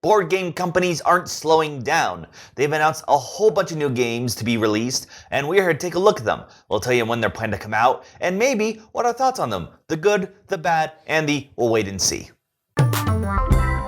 Board game companies aren't slowing down. They've announced a whole bunch of new games to be released, and we're here to take a look at them. We'll tell you when they're planned to come out, and maybe what our thoughts on them. The good, the bad, and the we'll wait and see.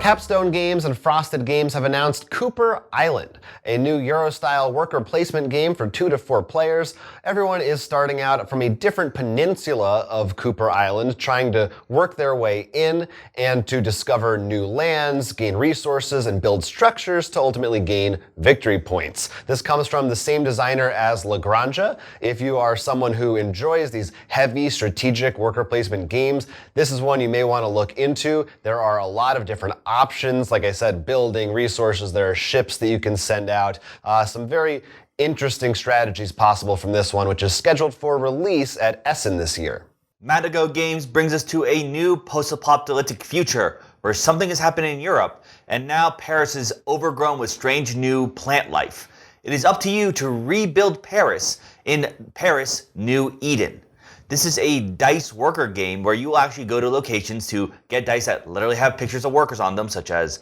Capstone Games and Frosted Games have announced Cooper Island, a new Euro-style worker placement game for 2 to 4 players. Everyone is starting out from a different peninsula of Cooper Island, trying to work their way in and to discover new lands, gain resources, and build structures to ultimately gain victory points. This comes from the same designer as La Granja. If you are someone who enjoys these heavy strategic worker placement games, this is one you may want to look into. There are a lot of different options, like I said, building, resources, there are ships that you can send out, some very interesting strategies possible from this one, which is scheduled for release at Essen this year. Matago Games brings us to a new post-apocalyptic future where something is happening in Europe, and now Paris is overgrown with strange new plant life. It is up to you to rebuild Paris in Paris New Eden. This is a dice worker game where you will actually go to locations to get dice that literally have pictures of workers on them, such as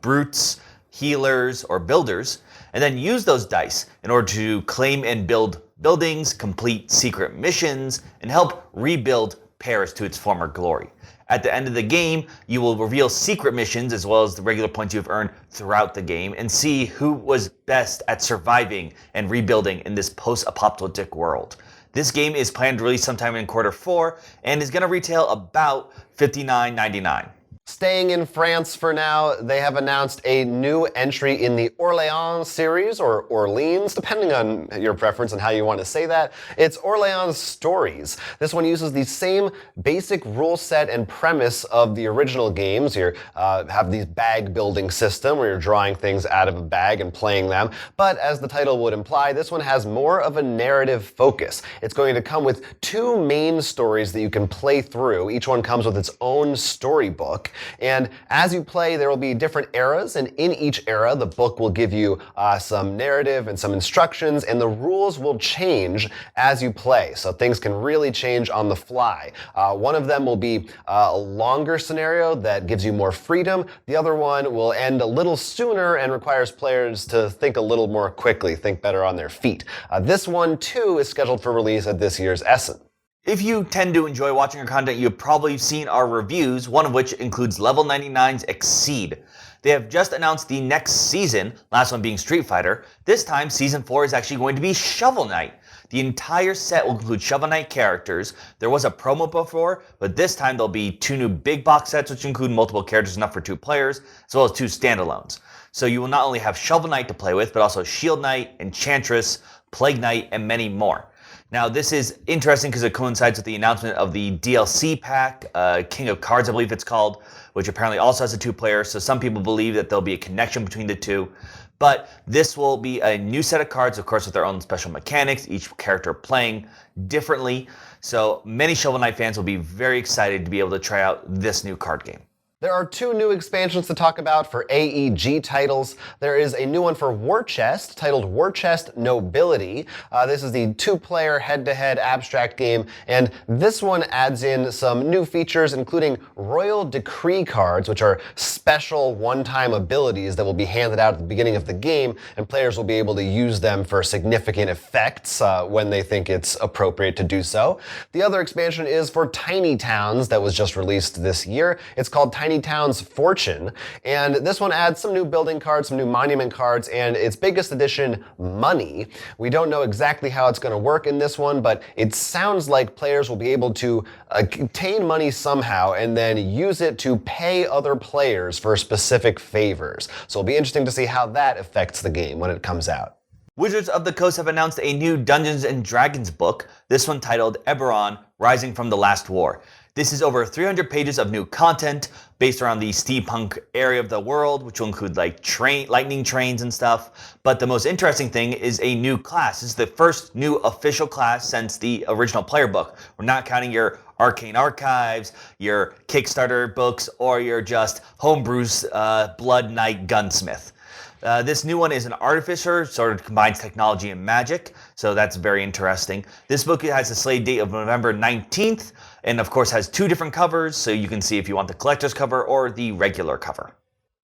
brutes, healers, or builders, and then use those dice in order to claim and build buildings, complete secret missions, and help rebuild Paris to its former glory. At the end of the game, you will reveal secret missions as well as the regular points you've earned throughout the game and see who was best at surviving and rebuilding in this post-apocalyptic world. This game is planned to release sometime in Q4 and is going to retail about $59.99. Staying in France for now, they have announced a new entry in the Orleans series, or Orleans, depending on your preference and how you want to say that. It's Orleans Stories. This one uses the same basic rule set and premise of the original games. You have the bag building system where you're drawing things out of a bag and playing them. But as the title would imply, this one has more of a narrative focus. It's going to come with 2 main stories that you can play through. Each one comes with its own storybook. And as you play, there will be different eras, and in each era, the book will give you some narrative and some instructions, and the rules will change as you play. So things can really change on the fly. One of them will be a longer scenario that gives you more freedom. The other one will end a little sooner and requires players to think a little more quickly, think better on their feet. This one, too, is scheduled for release at this year's Essen. If you tend to enjoy watching our content, you've probably seen our reviews, one of which includes Level 99's Exceed. They have just announced the next season, last one being Street Fighter. This time, Season 4 is actually going to be Shovel Knight. The entire set will include Shovel Knight characters. There was a promo before, but this time there'll be 2 new big box sets, which include multiple characters enough for 2 players, as well as 2 standalones. So you will not only have Shovel Knight to play with, but also Shield Knight, Enchantress, Plague Knight, and many more. Now, this is interesting because it coincides with the announcement of the DLC pack, King of Cards, I believe it's called, which apparently also has a 2-player, so some people believe that there'll be a connection between the two. But this will be a new set of cards, of course, with their own special mechanics, each character playing differently. So many Shovel Knight fans will be very excited to be able to try out this new card game. There are 2 new expansions to talk about for AEG titles. There is a new one for War Chest titled War Chest Nobility. This is the 2-player head-to-head abstract game, and this one adds in some new features, including Royal Decree cards, which are special one-time abilities that will be handed out at the beginning of the game, and players will be able to use them for significant effects when they think it's appropriate to do so. The other expansion is for Tiny Towns that was just released this year. It's called Tiny Towns Fortune, and this one adds some new building cards, some new monument cards, and its biggest addition, money. We don't know exactly how it's going to work in this one, but it sounds like players will be able to obtain money somehow and then use it to pay other players for specific favors. So it'll be interesting to see how that affects the game when it comes out. Wizards of the Coast have announced a new Dungeons & Dragons book, this one titled Eberron, Rising from the Last War. This is over 300 pages of new content based around the steampunk area of the world, which will include like lightning trains and stuff. But the most interesting thing is a new class. This is the first new official class since the original player book. We're not counting your Arcane Archives, your Kickstarter books, or your just homebrews Blood Knight Gunsmith. This new one is an artificer, sort of combines technology and magic, so that's very interesting. This book has a slate date of November 19th, and of course has 2 different covers, so you can see if you want the collector's cover or the regular cover.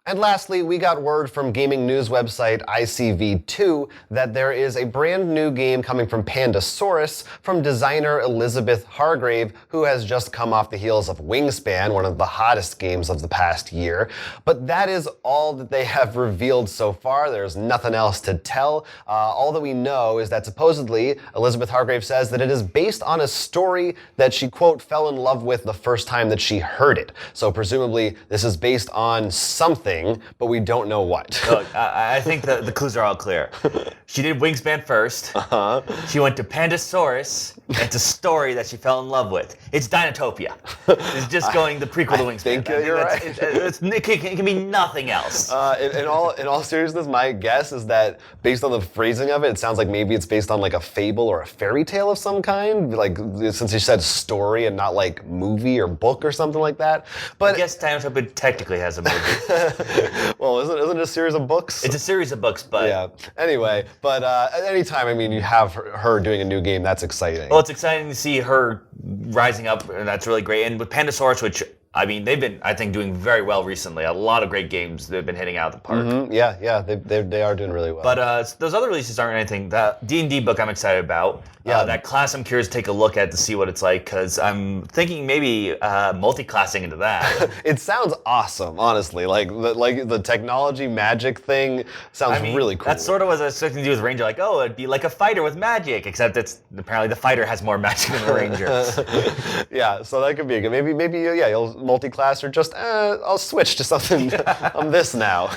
And lastly, we got word from gaming news website ICV2 that there is a brand new game coming from Pandasaurus from designer Elizabeth Hargrave, who has just come off the heels of Wingspan, one of the hottest games of the past year. But that is all that they have revealed so far. There's nothing else to tell. All that we know is that supposedly Elizabeth Hargrave says that it is based on a story that she, quote, fell in love with the first time that she heard it. So presumably this is based on something, but we don't know what. Look, I think the clues are all clear. She did Wingspan first. She went to Pandasaurus. It's a story that she fell in love with. It's Dinotopia. It's just going the prequel to Wingspan. Think you're right. It can be nothing else. In all seriousness, my guess is that based on the phrasing of it, it sounds like maybe it's based on like a fable or a fairy tale of some kind. Like since you said story and not like movie or book or something like that. But I guess Dinotopia technically has a movie. Well, isn't it a series of books? It's a series of books, but yeah. Anyway, but at any time, I mean, you have her doing a new game. That's exciting. Well, it's exciting to see her rising up, and that's really great. And with Pandasaurus, which I mean, they've been, I think, doing very well recently. A lot of great games they've been hitting out of the park. Mm-hmm. Yeah, they are doing really well. But those other releases aren't anything. That D&D book I'm excited about. Yeah. That class I'm curious to take a look at to see what it's like, because I'm thinking maybe multi-classing into that. It sounds awesome, honestly. Like the technology magic thing sounds really cool. That's sort of what I was expecting to do with Ranger. Like, oh, it'd be like a fighter with magic, except it's apparently the fighter has more magic than the Ranger. Yeah, so that could be a good. Maybe you'll multi-class or just I'll switch to something. I'm this now.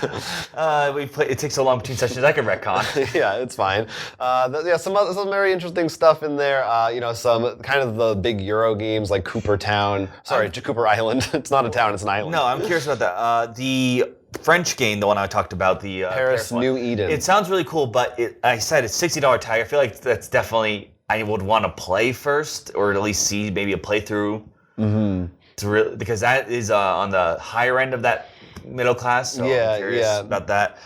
It takes so long between sessions. I can retcon. Yeah, it's fine. Some very interesting stuff in there. Some kind of the big Euro games like Cooper Town. Sorry, Cooper Island. It's not a town, it's an island. No, I'm curious about that. The French game, the one I talked about, the Paris New Eden. It sounds really cool, but I said it's $60 tag. I feel like that's definitely I would want to play first, or at least see maybe a playthrough. Mm-hmm. Because that is on the higher end of that middle class. So I'm curious about that.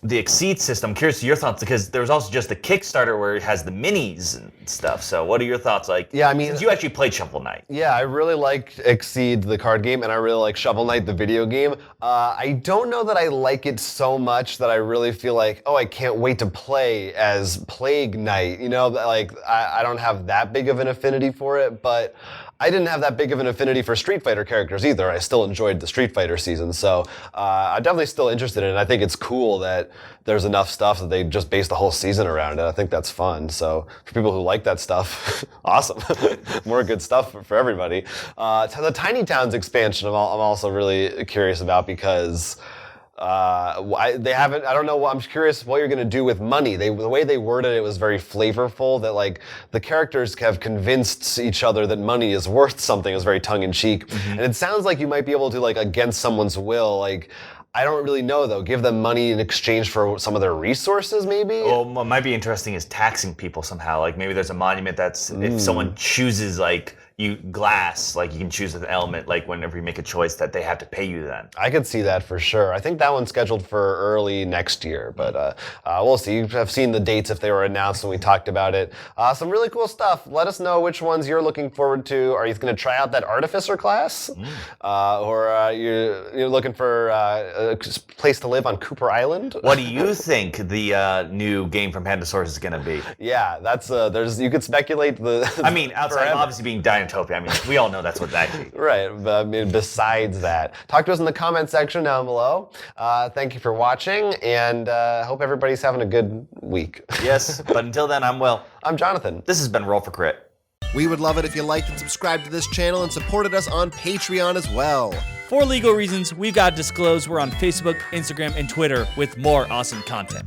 The Exceed system, I'm curious to your thoughts, because there's also just the Kickstarter where it has the minis and stuff. So what are your thoughts? Like, yeah, I mean, since you actually played Shovel Knight. Yeah, I really like Exceed, the card game, and I really like Shovel Knight, the video game. I don't know that I like it so much that I really feel like, oh, I can't wait to play as Plague Knight. Like I don't have that big of an affinity for it, but I didn't have that big of an affinity for Street Fighter characters either. I still enjoyed the Street Fighter season, so I'm definitely still interested in it. I think it's cool that there's enough stuff that they just based the whole season around it. I think that's fun. So for people who like that stuff, awesome. More good stuff for everybody. The Tiny Towns expansion I'm also really curious about, because they haven't. I don't know. I'm curious what you're going to do with money. The way they worded it was very flavorful. That like the characters have convinced each other that money is worth something. It was very tongue in cheek, and it sounds like you might be able to, like, against someone's will, like. I don't really know, though. Give them money in exchange for some of their resources, maybe? Well, what might be interesting is taxing people somehow. Like, maybe there's a monument that's, if someone chooses, like, glass, like, you can choose an element, like, whenever you make a choice, that they have to pay you then. I could see that for sure. I think that one's scheduled for early next year, but we'll see. I've seen the dates if they were announced when we talked about it. Some really cool stuff. Let us know which ones you're looking forward to. Are you going to try out that Artificer class? Or you're looking for a place to live on Cooper Island? What do you think the new game from Pandasaurus is going to be? Yeah, that's you could speculate I mean, outside of obviously being Dinotopia, I mean, we all know that's what that is. Right, but I mean, besides that, talk to us in the comment section down below. Thank you for watching, and hope everybody's having a good week. Yes, but until then, I'm Will. I'm Jonathan. This has been Roll for Crit. We would love it if you liked and subscribed to this channel and supported us on Patreon as well. For legal reasons, we've got to disclose we're on Facebook, Instagram, and Twitter with more awesome content.